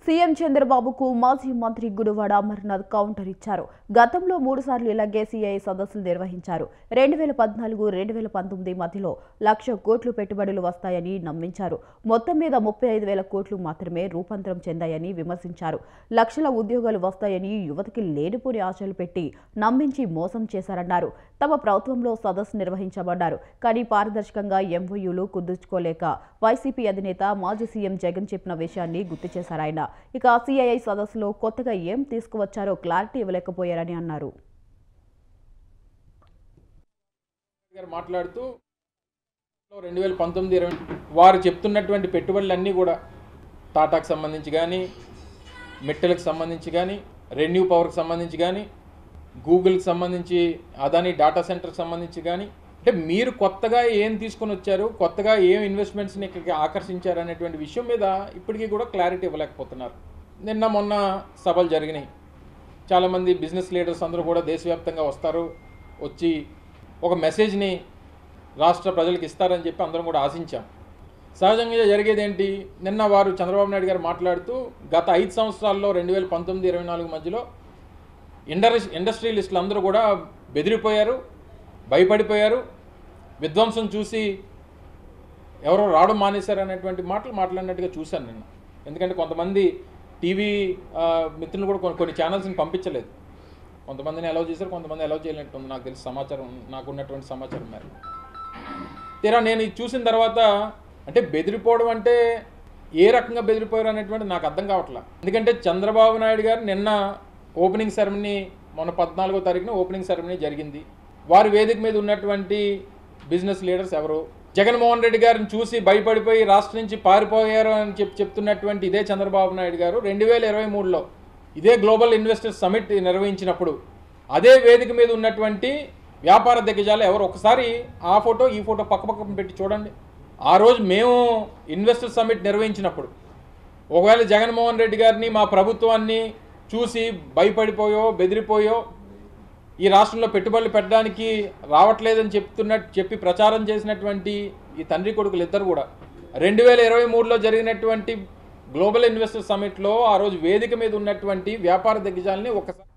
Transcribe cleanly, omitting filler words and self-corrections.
CM చంద్రబాబుకు మాజీ మంత్రి గుడివాడ అమర్నాథ్ కౌంటర్ ఇచ్చారు. గతంలో 3 సార్లు ఇలాగే సీఐఐ సదస్సులు నిర్వహించారు. 2014-2019 మధ్యలో 1,00,000 కోట్లు పెట్టుబడులు వస్తాయని నమ్మించారు. మొత్తం మీద 35,000 కోట్లు మాత్రమే రూపాంతరం చెందాయని విమర్శించారు. లక్షల ఉద్యోగాలు వస్తాయని యువతకి లేనిపోని ఆశలు పెట్టి నమ్మించి మోసం చేశారన్నారు. తమ ప్రభుత్వంలో సదస్సు నిర్వహించబడ్డారు. కానీ పారదర్శకంగా ఎంఓయూలు కుదుర్చుకోలేక వైసీపీ అధినేత మాజీ సీఎం జగన్ చెప్పిన విషయాన్ని గుర్తు చేశారాయన. ఇక సీఐఐ సదస్సులో కొత్తగా ఏం తీసుకువచ్చారో క్లారిటీ ఇవ్వలేకపోయారని అన్నారు. మాట్లాడుతూ 2019-20 వారు చెప్తున్నటువంటి పెట్టుబడులన్నీ కూడా టాటాకు సంబంధించి కానీ, మెట్టెలకు సంబంధించి కానీ, రెన్యూ పవర్కి సంబంధించి కానీ, గూగుల్కి సంబంధించి, అదాని డేటా సెంటర్కి సంబంధించి కానీ, అంటే మీరు కొత్తగా ఏం తీసుకొని వచ్చారు, కొత్తగా ఏం ఇన్వెస్ట్మెంట్స్ని ఇక్కడికి ఆకర్షించారు అనేటువంటి విషయం మీద ఇప్పటికీ కూడా క్లారిటీ ఇవ్వలేకపోతున్నారు. నిన్న మొన్న సభలు జరిగినాయి. చాలామంది బిజినెస్ లీడర్స్ అందరూ కూడా దేశవ్యాప్తంగా వస్తారు, వచ్చి ఒక మెసేజ్ని రాష్ట్ర ప్రజలకు ఇస్తారని చెప్పి అందరం కూడా ఆశించాం. సహజంగా జరిగేది ఏంటి, నిన్న వారు చంద్రబాబు నాయుడు గారు మాట్లాడుతూ గత 5 సంవత్సరాల్లో 2019-24 మధ్యలో ఇండస్ట్రియలిస్టులు అందరూ కూడా బెదిరిపోయారు, భయపడిపోయారు, విధ్వంసం చూసి ఎవరో రావడం మానేశారు అనేటువంటి మాటలు మాట్లాడినట్టుగా చూశాను నిన్న. ఎందుకంటే కొంతమంది టీవీ మిత్రులు కూడా కొన్ని ఛానల్స్ని పంపించలేదు. కొంతమందిని అలౌ చేశారు, కొంతమంది అలౌ చేయలేనట్టుంది నాకు తెలిసి సమాచారం, నాకున్నటువంటి సమాచారం మేరకు. తీరా నేను ఇది చూసిన తర్వాత అంటే బెదిరిపోవడం అంటే ఏ రకంగా బెదిరిపోయారు అనేటువంటి నాకు అర్థం కావట్లా. ఎందుకంటే చంద్రబాబు నాయుడు గారు నిన్న ఓపెనింగ్ సెరమనీ, మొన్న 14వ తారీఖున ఓపెనింగ్ సెరమనీ జరిగింది. వారి వేదిక మీద ఉన్నటువంటి బిజినెస్ లీడర్స్ ఎవరు, జగన్మోహన్ రెడ్డి గారిని చూసి భయపడిపోయి రాష్ట్రం నుంచి పారిపోయారు అని చెప్తున్నటువంటి ఇదే చంద్రబాబు నాయుడు గారు 2023లో ఇదే గ్లోబల్ ఇన్వెస్టర్స్ సమిట్ నిర్వహించినప్పుడు అదే వేదిక మీద ఉన్నటువంటి వ్యాపార దిగ్గజాలు ఎవరు, ఒకసారి ఆ ఫోటో ఈ ఫోటో పక్కపక్కన పెట్టి చూడండి. ఆ రోజు మేము ఇన్వెస్టర్ సమిట్ నిర్వహించినప్పుడు ఒకవేళ జగన్మోహన్ రెడ్డి గారిని, మా ప్రభుత్వాన్ని చూసి భయపడిపోయో బెదిరిపోయో ఈ రాష్ట్రంలో పెట్టుబడులు పెట్టడానికి రావట్లేదని చెప్పి ప్రచారం చేసినటువంటి ఈ తండ్రి కొడుకులు ఇద్దరు కూడా 2023లో జరిగినటువంటి గ్లోబల్ ఇన్వెస్టర్ సమిట్లో ఆ రోజు వేదిక మీద ఉన్నటువంటి వ్యాపార దిగ్గజాలని ఒకసారి